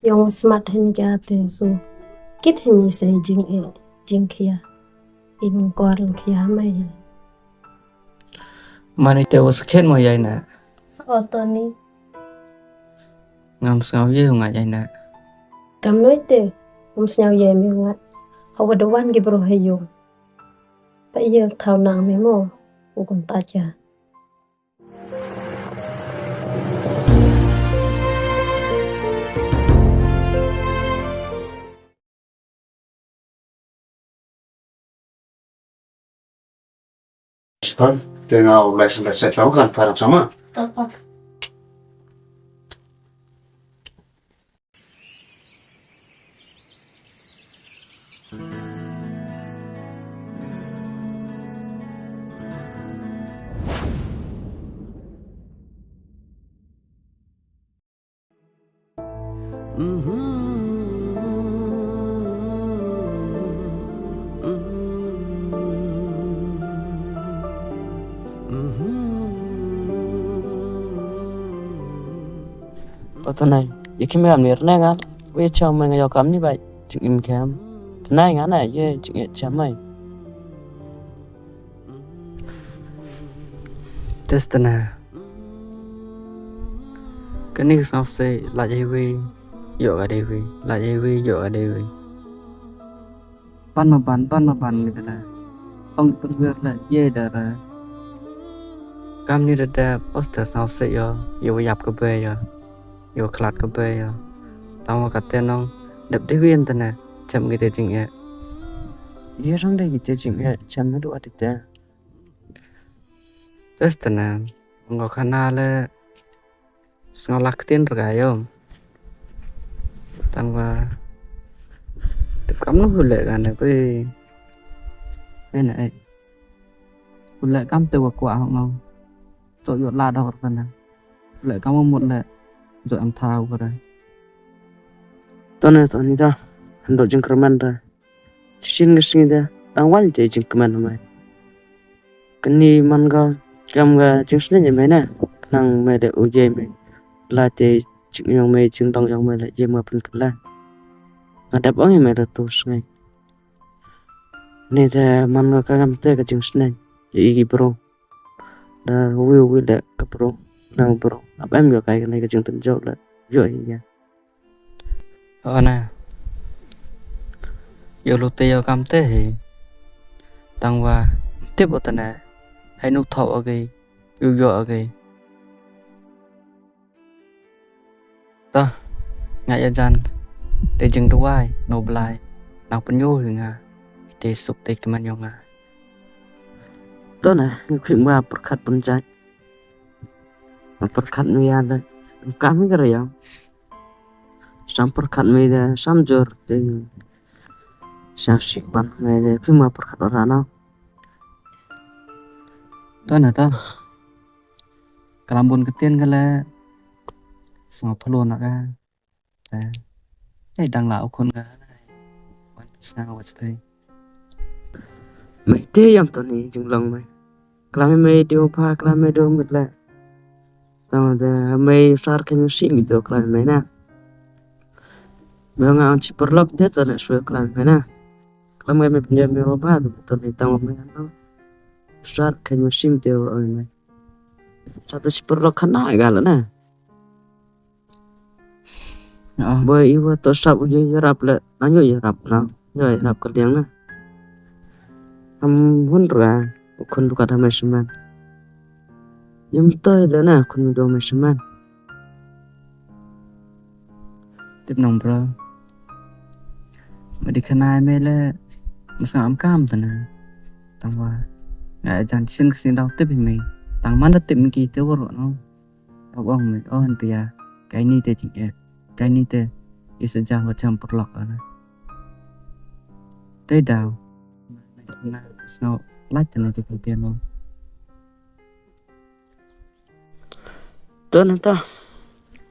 Yung smart hình jate so kit hình say jing kia in koran kia mai Mani te was khen mo yai na otoni ngam sao ye nga yai na kam noi te sняв ye me wa hawa the one gi bro hayo pa ye thau nang me mo u kun ta cha Tenga lesson set kan parang sama. Tapa. Tao này ye khi me am ner na ga we chao mai nga kam ni bai ching im kham nai nga na ye ching ye cham mai test na cái này sao se la ye we yo ga de we la ye we yo ga de we pan ma ban ni da ông tự việc là ye da ra cam ni da poster sao se yo yap ka be yo khlat ka be tao ka te nong đập de viên ta na cham ge de ching ye ye rang de ge ching ye cham na du at te test na ngo khana le ngolak tin ra yo tang wa tập cắm nó hule ga na pe đây này hule cam từ quả không không rồi yột la đâu rồi nè hule cam một lệ rồi ăn thao vào đây tao này ta hành động chứng kerman ra xin cái sinh ra đang quan chạy chứng kerman mày cái này man ga cam ga chứng sinh như mày nè năng mày để uje mày là chạy chứng yang mày chứng đồng yang mày lại dễ mà phân la đáp ứng mày là tốt ngay nên là man ga cam tới cái chứng sinh này ý bro là will là cái bro nào bro áp em được cái này cái chứng tình dấu là rồi nha nè yêu lúc tây cam tới thì tăng qua tiếp vào tuần này hay nút thọ ở cái yêu dọa ở cái ta ngại dân dân để chừng đâu ai nộp lại nào bên vô thì ngà để sụp tịch mà nhau ngà đó này khuyên qua bật khát bật trái bật khát mi ăn đấy cam cái gì không sam bật khát mi đấy sam jor thì sao xịt bắn mi đấy khuyên qua bật khát ở nào đó này ta kalau bun ketian kala sang thulon aga đang lão con ga này quan sao vậy vậy mày thế em tao này chừng lòng mày kalau mày điều pha kalau mày điều mệt lại tao là mày sar cái gì mình điều kalau mày na mày ngang chỉ perlu thế tao là suy kalau mày na kalau mày punya mày apa tao này tao mày ăn sar cái gì mình điều rồi mày satu si perlu kena galau na bởi yêu tôi sắp uji rap lại nó như rap nào rồi rap cái tiếng na hun ra con buka damai seman yam tôi đó na con damai seman tiếp nòng bro mà đi khana ai là một sao ấm cam thế này tăng qua ngài chẳng xin đâu tiếp mình tăng mana tim ki te wor no abang me oh pia cái ni te ching cái ni te isa ja ho cham perlok ana te daw na snow light na te piano to na ta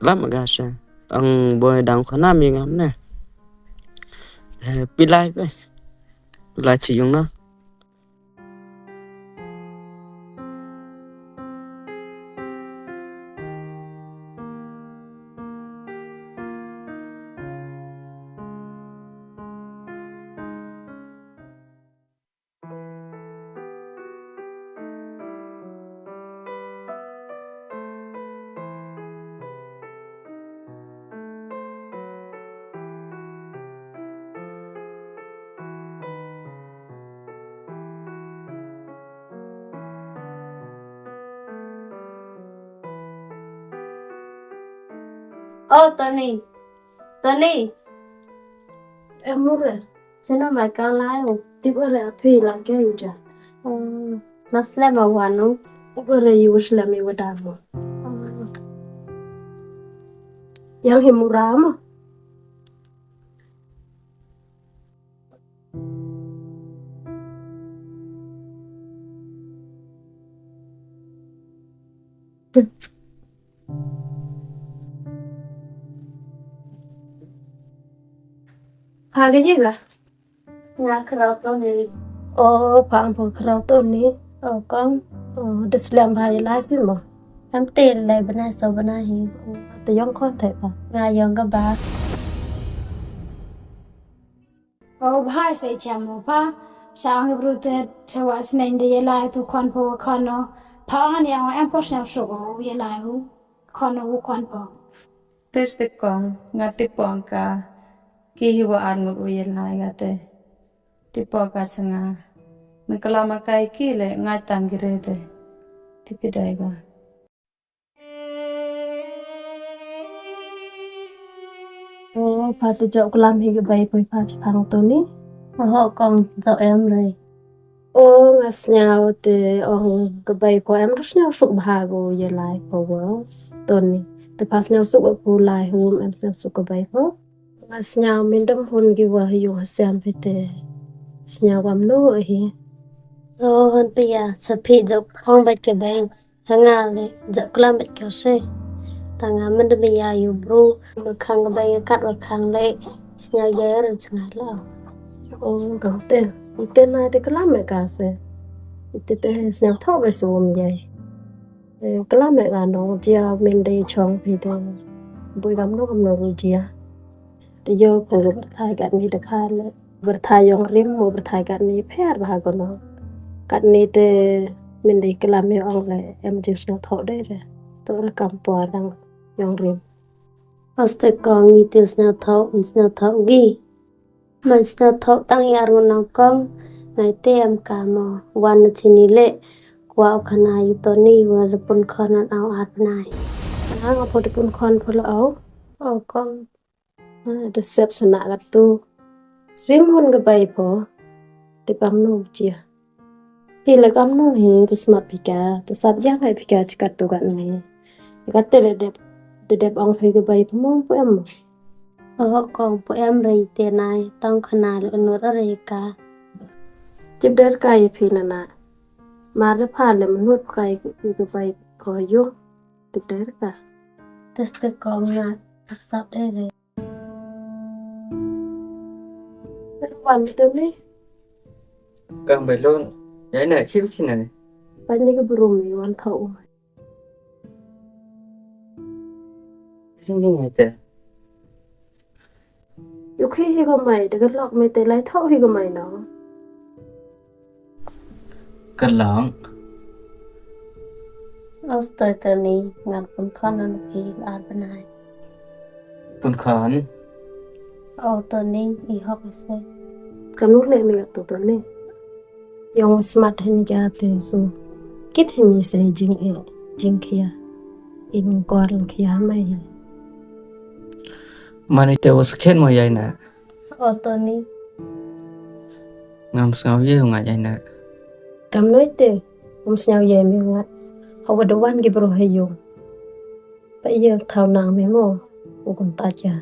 lam ga sa ang boy dang khana mi ngam nè pilai pe pilai chỉ dùng nó Ô Tony Em muốn rồi. thế nó mày con lái không? Tiếp ở đây phi là cái gì chứ? Nó sẽ mà hoàn không? Tiếp ở đây yêu là mình vừa đào vào. Yang himu rama. Cái gì cả? Nhà khảo Tony. Phang phang khâu tôi ní. Con Đất làm bài lại cái mà. em tiền lại bên này sau bên này hi. Tôi giống con thể mà. Ngài dọn cái bà. भाई से चमो पा शांग ब्रुते चवास नहीं दे ये लाए तो कौन पो खानो भांग या एम पोषण शोगो ये लाए हो खानो वो कौन पो Teste kong nga tipong ka kihiwa armut uyelay gate tipo ka sanga mikalama kai kile nga tangirete tipiday ga Phá tôi chậu cái làm hình cái bầy bồi phá chỉ phang tôi ní. Họ con dạo em rồi. Ngã nhau thì cái bầy của em rất nhau sụp hà gồ giờ lại phá vỡ tôi ní. Thì phá nhau sụp ở phù lại hôm em nhau sụp cái bầy phá. Ngã nhau mình đâm hôn cái vợ hiểu xem phải thế. Nhau quam nô ở hi. Hơn bây giờ sắp bị dọc không bạch cái bên hàng ngà lệ dọc làm bạch kiểu xe. Tàng ngà mình bây giờ yêu bro mà khang cái bên cắt và khang lệ nhau dễ rồi chẳng hạn là. Gạo tên. Tên này thì cái làm mẹ cả xe. Thì nhau thọ về xùm vậy. Cái làm mẹ cả nó chia mình đi chọn thì thế. Bùi gắm nó không rồi chia. Thì giờ cũng berthai kat ni dekat le. Berthai yang rim mau berthai kat ni pher bah kono. Kat ni te min di kelam yo ang le em jus no tho de re. To ra kampor dang yang rim. Pasti con nghi tiêu snao thấu ghi. Mình snao thấu tăng yar ngon con ngày te em cả mò wan chini lệ qua khana yu Tony và pun khana ao at nai. Ang apo de pun kon pula au. Con De sep sana kat tu. Swim hun ke bai po. Te pam no chia. Pi le kam no he te smart pika. Te sat yang hai pika chikat tu kat ni. Kat te le đẹp ông thấy cái bầy mông của em con của em rầy tiền này tông khana lệ nuốt ở rầy cả. chụp đẹp cái phi nè mà nó phá lên mình nuốt cái bầy có vô chụp đẹp cả Pasti con ngà tập sắp đây rồi. quan tâm đi Càng bày luôn Đấy này khiếp xin này bánh này cái bùrùm này quan thấu Xin đi ngày tệ lúc khi có mày để cái lọc mày tới lấy thấu khi có mày nó Cất lỏng Pasti Tony ngàn pun khana nó phi at bên này. Pun khán Tony đi học cái xe. cầm nút lên mình gặp tụi tôi này dùng smart hình ra thì dù kít hình sẽ jing kia in qua lần kia mày Mà này tệ vô skate mà dạy nè Tony Ngâm ngào dễ không ngại dạy nè cầm nói tê nhau về mình ngắt họ vừa đồ ăn cái bro hay dùng bây giờ thao nàng mấy mồ cũng ta cha